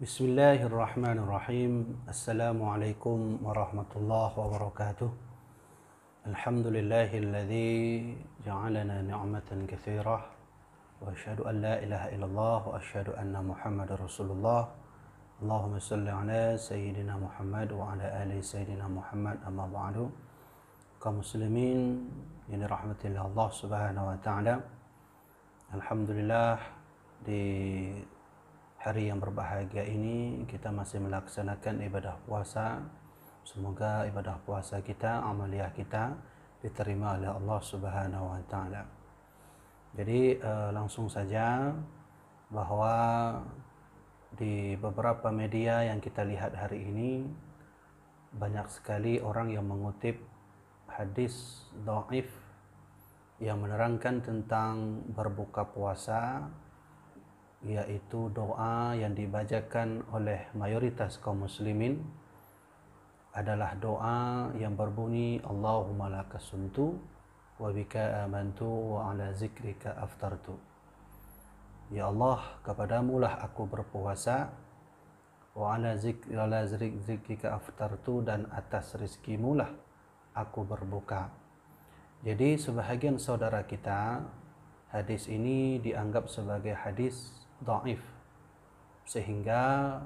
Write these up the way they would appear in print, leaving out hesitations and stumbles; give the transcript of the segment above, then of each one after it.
Bismillahirrahmanirrahim. Assalamualaikum warahmatullahi wabarakatuh. Alhamdulillahilladzi ja'alana ni'matan katsirah wa asyhadu an la ilaha illallah wa asyhadu anna Muhammadar Rasulullah. Allahumma shalli ala sayyidina Muhammad wa ala ali sayyidina Muhammad, amma ba'du. Kaum muslimin yang dirahmati Allah Subhanahu wa taala. Alhamdulillah, di hari yang berbahagia ini kita masih melaksanakan ibadah puasa. Semoga ibadah puasa kita, amaliyah kita diterima oleh Allah Subhanahu wa taala. Jadi langsung saja bahwa di beberapa media yang kita lihat hari ini banyak sekali orang yang mengutip hadis dhaif yang menerangkan tentang berbuka puasa, yaitu doa yang dibacakan oleh mayoritas kaum muslimin adalah doa yang berbunyi Allahumma laka sumtu wa bika amantu wa ala zikrika aftartu. Ya Allah, kepadamu lah aku berpuasa, wa ala zikrika aftartu, dan atas rizkimu lah aku berbuka. Jadi sebahagian saudara kita, hadis ini dianggap sebagai hadis dhaif, sehingga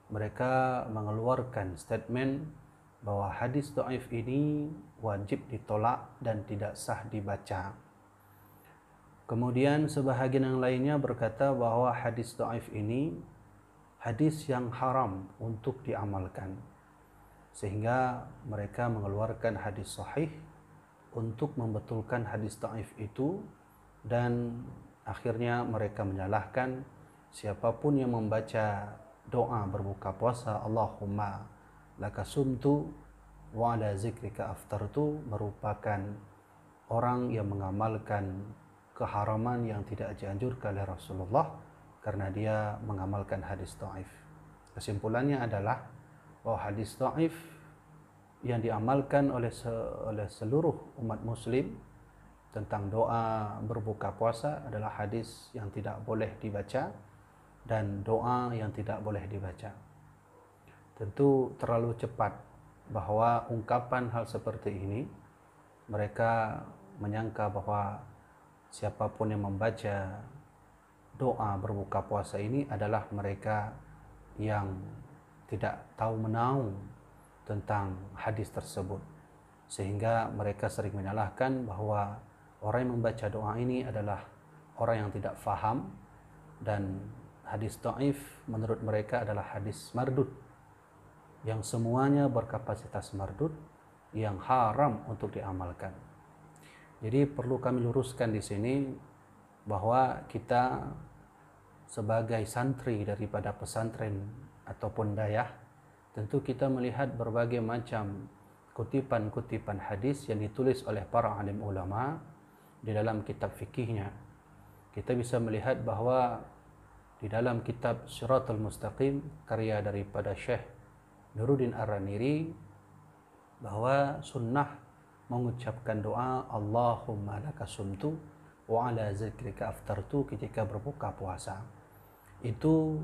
mereka mengeluarkan statement bahwa hadis dhaif ini wajib ditolak dan tidak sah dibaca. Kemudian sebahagian yang lainnya berkata bahwa hadis dhaif ini hadis yang haram untuk diamalkan, sehingga mereka mengeluarkan hadis sahih untuk membetulkan hadis dhaif itu, dan akhirnya mereka menyalahkan siapapun yang membaca doa berbuka puasa Allahumma laka sumtu wa ala zikrika aftartu merupakan orang yang mengamalkan keharaman yang tidak dianjurkan oleh Rasulullah karena dia mengamalkan hadis dhaif. Kesimpulannya adalah bahwa hadis dhaif yang diamalkan oleh seluruh umat muslim tentang doa berbuka puasa adalah hadis yang tidak boleh dibaca dan doa yang tidak boleh dibaca. Tentu terlalu cepat bahwa ungkapan hal seperti ini, mereka menyangka bahwa siapapun yang membaca doa berbuka puasa ini adalah mereka yang tidak tahu menahu tentang hadis tersebut, sehingga mereka sering menyalahkan bahwa orang yang membaca doa ini adalah orang yang tidak faham, dan hadis dhaif menurut mereka adalah hadis mardud, yang semuanya berkapasitas mardud, yang haram untuk diamalkan. Jadi perlu kami luruskan di sini bahwa kita sebagai santri daripada pesantren ataupun dayah, tentu kita melihat berbagai macam kutipan-kutipan hadis yang ditulis oleh para alim ulama di dalam kitab fikihnya. Kita bisa melihat bahwa di dalam kitab Shiratal Mustaqim karya daripada Syekh Nuruddin Ar-Raniri, bahwa sunnah mengucapkan doa Allahumma laka sumtu wa ala zikrika aftartu ketika berbuka puasa. Itu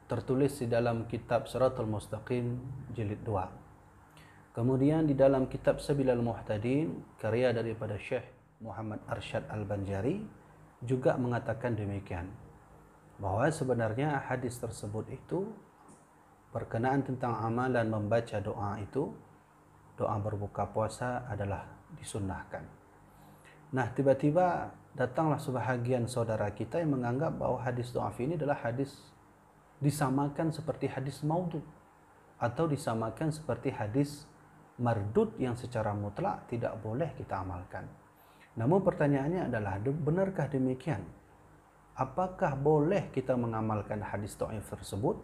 tertulis di dalam kitab Shiratal Mustaqim jilid 2. Kemudian di dalam kitab Sabilal Muhtadin karya daripada Syekh Muhammad Arsyad Al-Banjari juga mengatakan demikian, bahwa sebenarnya hadis tersebut itu berkenaan tentang amalan membaca doa itu, doa berbuka puasa adalah disunnahkan. Nah, tiba-tiba datanglah sebahagian saudara kita yang menganggap bahwa hadis dhaif ini adalah hadis disamakan seperti hadis maudhu, atau disamakan seperti hadis mardud yang secara mutlak tidak boleh kita amalkan. Namun pertanyaannya adalah, benarkah demikian? Apakah boleh kita mengamalkan hadis dhaif tersebut,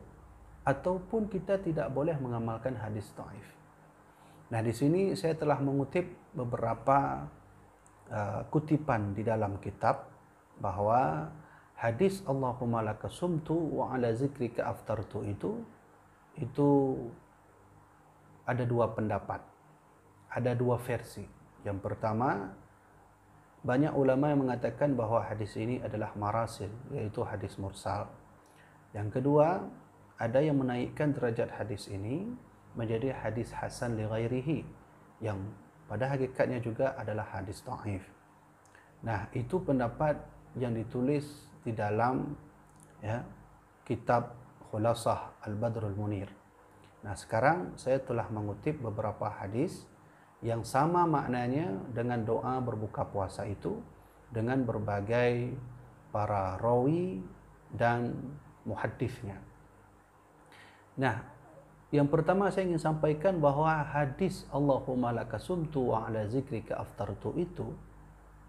ataupun kita tidak boleh mengamalkan hadis dhaif? Nah, di sini saya telah mengutip beberapa kutipan di dalam kitab bahwa hadis Allahumma laka sumtu wa ala zikrika aftartu itu ada dua pendapat, ada dua versi. Yang pertama, banyak ulama yang mengatakan bahwa hadis ini adalah marasil, yaitu hadis mursal. Yang kedua, ada yang menaikkan derajat hadis ini menjadi hadis hasan li ghairihi, yang pada hakikatnya juga adalah hadis dhaif. Nah, itu pendapat yang ditulis di dalam ya, kitab Khulasah Al-Badrul Munir. Nah, sekarang saya telah mengutip beberapa hadis yang sama maknanya dengan doa berbuka puasa itu dengan berbagai para rawi dan muhaddisnya. Nah, yang pertama saya ingin sampaikan bahwa hadis Allahumma laka sumtu wa ala zikrika aftartu itu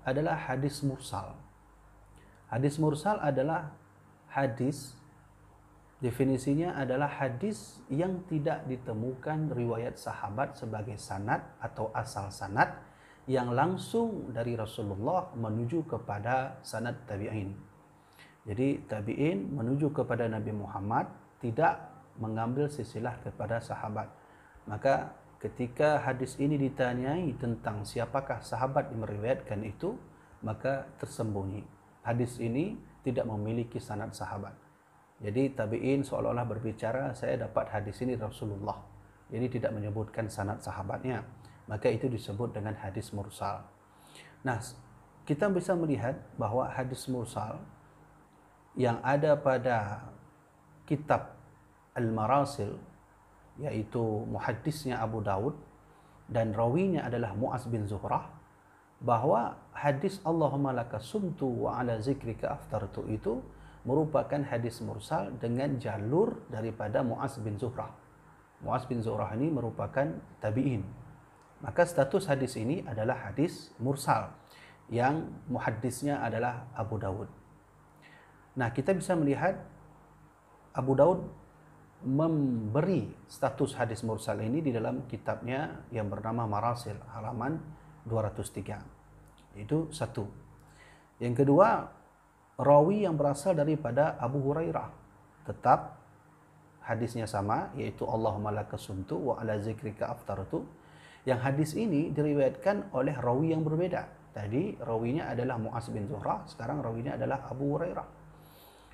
adalah hadis mursal. Hadis mursal adalah hadis, definisinya adalah hadis yang tidak ditemukan riwayat sahabat sebagai sanad atau asal sanad yang langsung dari Rasulullah menuju kepada sanad tabi'in. Jadi tabi'in menuju kepada Nabi Muhammad, tidak mengambil silsilah kepada sahabat. Maka ketika hadis ini ditanyai tentang siapakah sahabat yang meriwayatkan itu, maka tersembunyi. Hadis ini tidak memiliki sanad sahabat. Jadi tabi'in seolah-olah berbicara, saya dapat hadis ini Rasulullah. Jadi tidak menyebutkan sanad sahabatnya. Maka itu disebut dengan hadis mursal. Nah, kita bisa melihat bahwa hadis mursal yang ada pada kitab Al-Marasil, yaitu muhaddisnya Abu Daud dan rawinya adalah Mu'az bin Zuhrah, bahwa hadis Allahumma laka sumtu wa ala zikrika aftartu itu merupakan hadis mursal dengan jalur daripada Mu'az bin Zuhrah. Mu'az bin Zuhrah ini merupakan tabi'in. Maka status hadis ini adalah hadis mursal yang muhaddisnya adalah Abu Daud. Nah, kita bisa melihat Abu Daud memberi status hadis mursal ini di dalam kitabnya yang bernama Marasil, halaman 203. Itu satu. Yang kedua, rawi yang berasal daripada Abu Hurairah, tetap hadisnya sama, yaitu Allahumma laka sumtu wa ala zikrika aftartu. Yang hadis ini diriwayatkan oleh rawi yang berbeda. Tadi rawinya adalah Mu'az bin Zuhrah, sekarang rawinya adalah Abu Hurairah.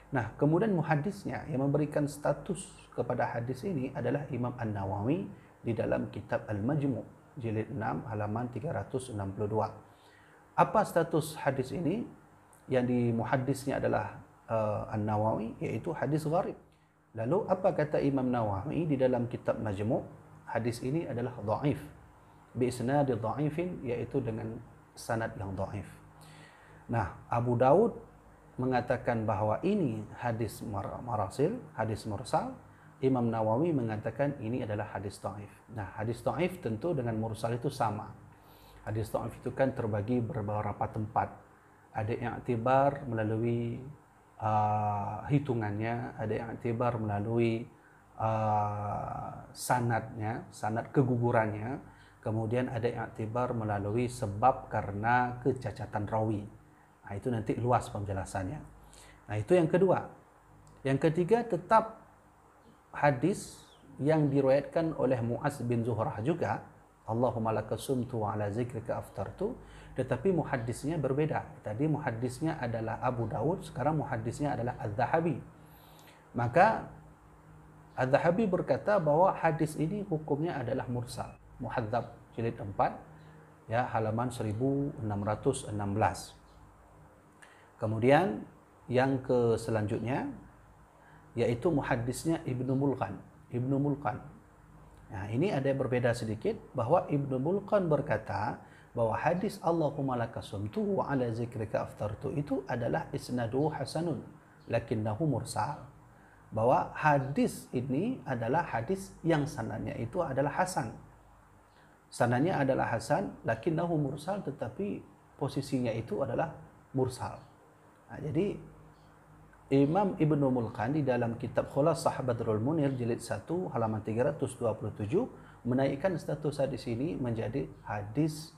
Nah, kemudian muhaddisnya yang memberikan status kepada hadis ini adalah Imam An-Nawawi di dalam kitab Al-Majmu' jilid 6 halaman 362. Apa status hadis ini? Yang di muhaddisnya adalah An-Nawawi, yaitu hadis gharib. Lalu apa kata Imam Nawawi di dalam kitab Majmu'? Hadis ini adalah dhaif, bi isnad dhaifin, yaitu dengan sanad yang dhaif. Nah, Abu Daud mengatakan bahwa ini hadis marasil, hadis mursal. Imam Nawawi mengatakan ini adalah hadis dhaif. Nah, hadis dhaif tentu dengan mursal itu sama. Hadis dhaif itu kan terbagi beberapa tempat. Ada yang i'tibar melalui hitungannya, ada yang i'tibar melalui sanadnya, sanad kegugurannya. Kemudian ada yang i'tibar melalui sebab karena kecacatan rawi. Nah, itu nanti luas penjelasannya. Nah, itu yang kedua. Yang ketiga, tetap hadis yang diriwayatkan oleh Mu'az bin Zuhrah juga, Allahumma laka sumtu wa ala zikrika aftartu, tetapi muhaddisnya berbeda. Tadi muhaddisnya adalah Abu Daud, sekarang muhaddisnya adalah Az-Zahabi. Maka Az-Zahabi berkata bahwa hadis ini hukumnya adalah mursal. Muhadzab jilid 4 ya, halaman 1616. Kemudian yang ke selanjutnya yaitu muhaddisnya Ibnu Mulqan. Ibnu Mulqan. Nah, ini ada yang berbeda sedikit, bahwa Ibnu Mulqan berkata bahwa hadis Allahumma laka sumtu wa ala zikrika aftartu itu adalah isnaduhu hasanun lakinnahu mursal. Bahwa hadis ini adalah hadis yang sanadnya itu adalah hasan. Sanadnya adalah hasan lakinnahu mursal, tetapi posisinya itu adalah mursal. Nah, jadi Imam Ibnu Mulqan di dalam kitab Khulasah Badrul Munir jilid 1 halaman 327 menaikkan status hadis ini menjadi hadis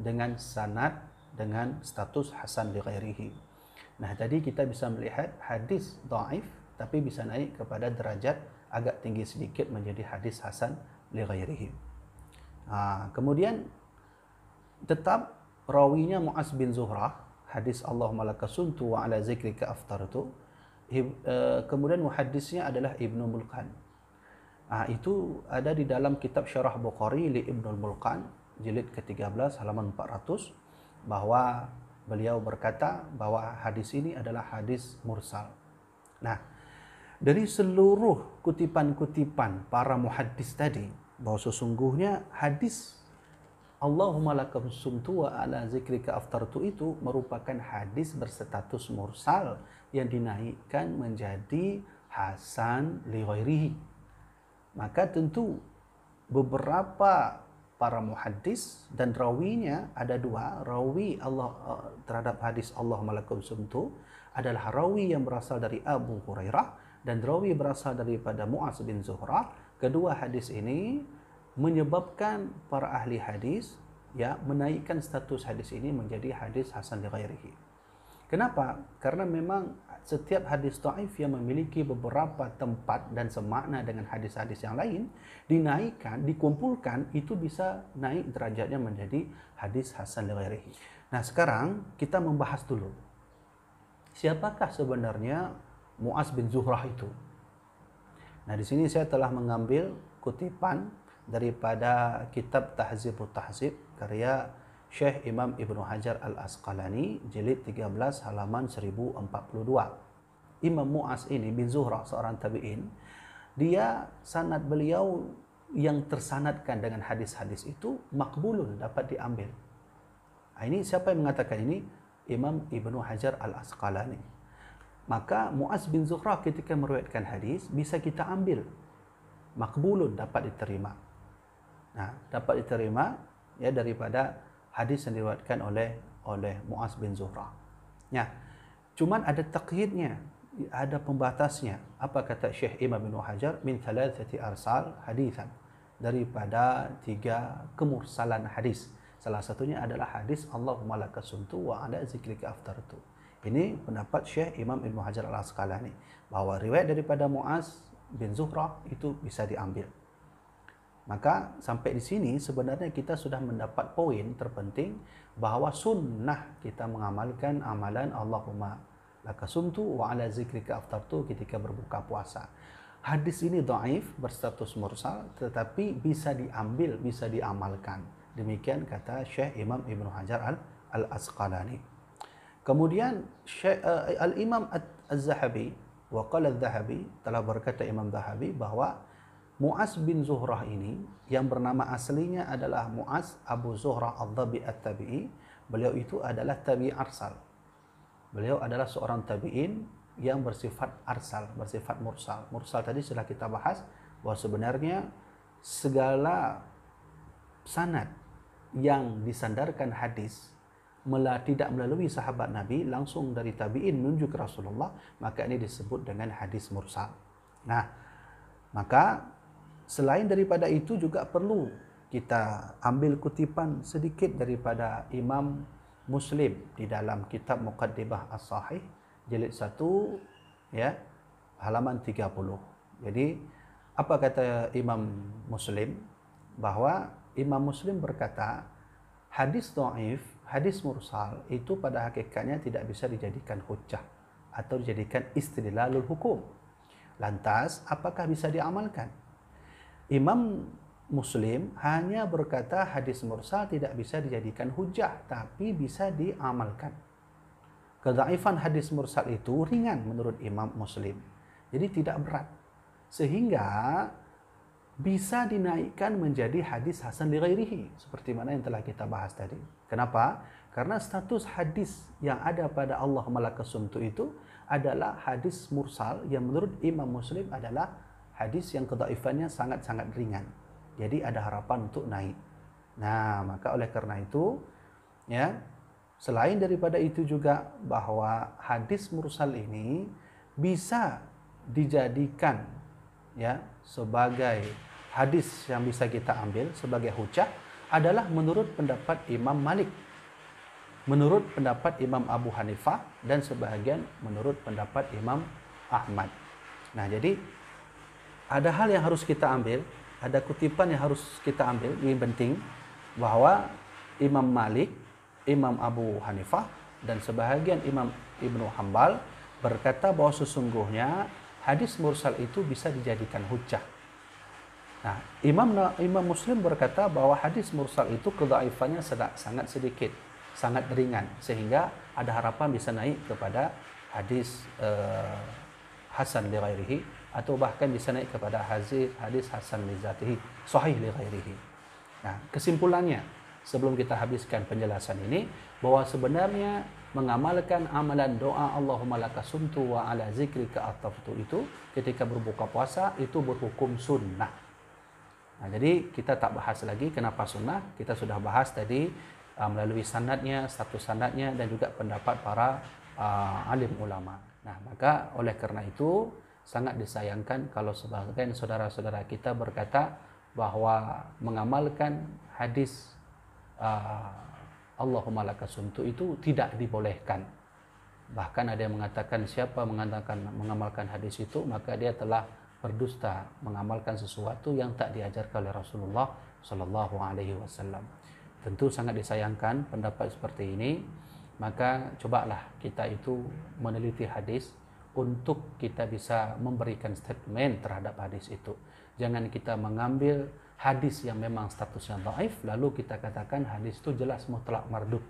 dengan sanad dengan status hasan li ghairihi. Nah, tadi kita bisa melihat hadis dhaif tapi bisa naik kepada derajat agak tinggi sedikit menjadi hadis hasan li ghairihi. Kemudian tetap rawinya Mu'az bin Zuhrah, hadis Allahumma laka sumtu wa ala zikrika aftartu, kemudian muhaddisnya adalah Ibnu Mulkan. Itu ada di dalam kitab Syarah Bukhari li Ibnu Mulkan jilid ke-13 halaman 400, bahwa beliau berkata bahwa hadis ini adalah hadis mursal. Nah, dari seluruh kutipan-kutipan para muhaddis tadi, bahwa sesungguhnya hadis Allahumma lakam sumtu wa ala zikrika aftartu itu merupakan hadis berstatus mursal yang dinaikkan menjadi hasan li ghairihi. Maka tentu beberapa para muhaddis dan rawinya ada dua. Rawi Allah terhadap hadis Allahumma lakum sumtu adalah rawi yang berasal dari Abu Hurairah dan rawi berasal daripada Mu'az bin Zuhrah. Kedua hadis ini menyebabkan para ahli hadis menaikkan status hadis ini menjadi hadis hasan li ghairihi. Kenapa? Karena memang setiap hadis dhaif yang memiliki beberapa tempat dan semakna dengan hadis-hadis yang lain dinaikkan, dikumpulkan, itu bisa naik derajatnya menjadi hadis hasan li ghairihi. Nah, sekarang kita membahas dulu siapakah sebenarnya Mu'az bin Zuhrah itu. Nah, di sini saya telah mengambil kutipan daripada kitab Tahzibut Tahzib karya Syekh Imam Ibnu Hajar Al-Asqalani jilid 13 halaman 1042. Imam Mu'az ini bin Zuhrah, seorang tabi'in, dia sanad beliau yang tersanadkan dengan hadis-hadis itu makbulun, dapat diambil. Ini siapa yang mengatakan ini? Imam Ibnu Hajar Al-Asqalani. Maka Mu'az bin Zuhrah ketika meriwayatkan hadis bisa kita ambil, makbulun, dapat diterima. Nah, dapat diterima daripada hadis yang diriwayatkan oleh Mu'az bin Zuhrah. Ya, cuman ada taqyidnya, ada pembatasnya. Apa kata Syekh Imam Ibnu Hajar? Min thalathati arsal hadithan, daripada 3 kemursalan hadis. Salah satunya adalah hadis Allahumma laka sumtu wa ala zikrika aftartu. Ini pendapat Syekh Imam Ibnu Hajar Al-Asqalani, bahwa riwayat daripada Mu'az bin Zuhrah itu bisa diambil. Maka sampai di sini sebenarnya kita sudah mendapat poin terpenting bahwa sunnah kita mengamalkan amalan Allahumma laka sumtu wa ala zikrika aftartu ketika berbuka puasa. Hadis ini dhaif, berstatus mursal, tetapi bisa diambil, bisa diamalkan. Demikian kata Syekh Imam Ibnu Hajar Al-Asqalani. Kemudian Al-Imam Az-Zahabi, wa qala Az-Zahabi, telah berkata Imam Zahabi bahwa Mu'az bin Zuhrah ini yang bernama aslinya adalah Mu'az Abu Zuhrah Al-Dhabi At-Tabi'i. Beliau itu adalah tabi'i arsal. Beliau adalah seorang tabi'in yang bersifat arsal, bersifat mursal. Mursal tadi sudah kita bahas bahwa sebenarnya segala sanad yang disandarkan hadis tidak melalui sahabat Nabi, langsung dari tabi'in menuju ke Rasulullah, maka ini disebut dengan hadis mursal. Nah, maka selain daripada itu juga perlu kita ambil kutipan sedikit daripada Imam Muslim di dalam kitab Muqaddimah As-Sahih jilid 1 halaman 30. Jadi apa kata Imam Muslim? Bahwa Imam Muslim berkata hadis dhaif, hadis mursal itu pada hakikatnya tidak bisa dijadikan hujjah atau dijadikan istidlalul hukum. Lantas apakah bisa diamalkan? Imam Muslim hanya berkata hadis mursal tidak bisa dijadikan hujjah, tapi bisa diamalkan. Kedhaifan hadis mursal itu ringan menurut Imam Muslim, jadi tidak berat, sehingga bisa dinaikkan menjadi hadis hasan li ghairihi, seperti mana yang telah kita bahas tadi. Kenapa? Karena status hadis yang ada pada Allahumma laka sumtu itu adalah hadis mursal yang menurut Imam Muslim adalah hadis yang kedhaifannya sangat-sangat ringan. Jadi ada harapan untuk naik. Nah, maka oleh karena itu selain daripada itu juga bahwa hadis mursal ini bisa dijadikan sebagai hadis yang bisa kita ambil sebagai hujjah adalah menurut pendapat Imam Malik, menurut pendapat Imam Abu Hanifah, dan sebahagian menurut pendapat Imam Ahmad. Nah, jadi ada hal yang harus kita ambil, ada kutipan yang harus kita ambil, ini penting, bahwa Imam Malik, Imam Abu Hanifah, dan sebahagian Imam Ibnu Hanbal berkata bahwa sesungguhnya hadis mursal itu bisa dijadikan hujjah. Nah, Imam Muslim berkata bahwa hadis mursal itu kedhaifannya sangat sedikit, sangat ringan, sehingga ada harapan bisa naik kepada hadis hasan li ghairihi, atau bahkan bisa naik kepada hadis hasan li zatihi, sahih li ghairihi. Nah, kesimpulannya sebelum kita habiskan penjelasan ini, bahwa sebenarnya mengamalkan amalan doa Allahumma lakasumtu wa ala zikrika ataftu itu ketika berbuka puasa itu berhukum sunnah. Nah, jadi kita tak bahas lagi kenapa sunnah, kita sudah bahas tadi melalui sanadnya, status sanadnya, dan juga pendapat para alim ulama. Nah, maka oleh karena itu sangat disayangkan kalau sebagian saudara-saudara kita berkata bahwa mengamalkan hadis Allahumma lakasumtu itu tidak dibolehkan. Bahkan ada yang mengatakan siapa mengamalkan hadis itu maka dia telah berdusta, mengamalkan sesuatu yang tak diajarkan oleh Rasulullah Shallallahu Alaihi Wasallam. Tentu sangat disayangkan pendapat seperti ini. Maka cobalah kita itu meneliti hadis untuk kita bisa memberikan statement terhadap hadis itu. Jangan kita mengambil hadis yang memang statusnya dhaif lalu kita katakan hadis itu jelas mutlak mardud.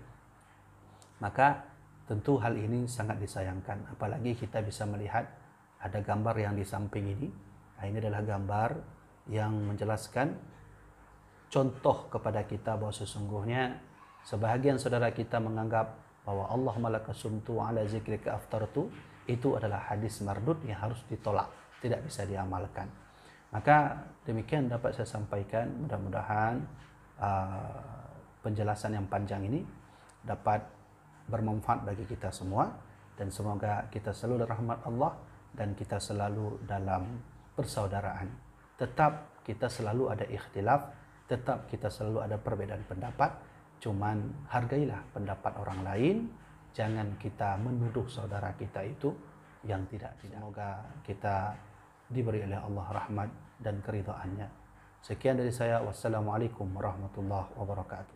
Maka tentu hal ini sangat disayangkan. Apalagi kita bisa melihat ada gambar yang di samping ini. Nah, ini adalah gambar yang menjelaskan contoh kepada kita bahwa sesungguhnya sebahagian saudara kita menganggap bahwa Allahumma lakasumtu ala zikrika aftartu itu adalah hadis mardud yang harus ditolak, tidak bisa diamalkan. Maka demikian dapat saya sampaikan, mudah-mudahan penjelasan yang panjang ini dapat bermanfaat bagi kita semua, dan semoga kita selalu rahmat Allah dan kita selalu dalam persaudaraan. Tetap kita selalu ada ikhtilaf, tetap kita selalu ada perbedaan pendapat, cuman hargailah pendapat orang lain, jangan kita menuduh saudara kita itu yang tidak. Semoga kita diberi oleh Allah rahmat dan keridhaannya. Sekian dari saya, wassalamualaikum warahmatullahi wabarakatuh.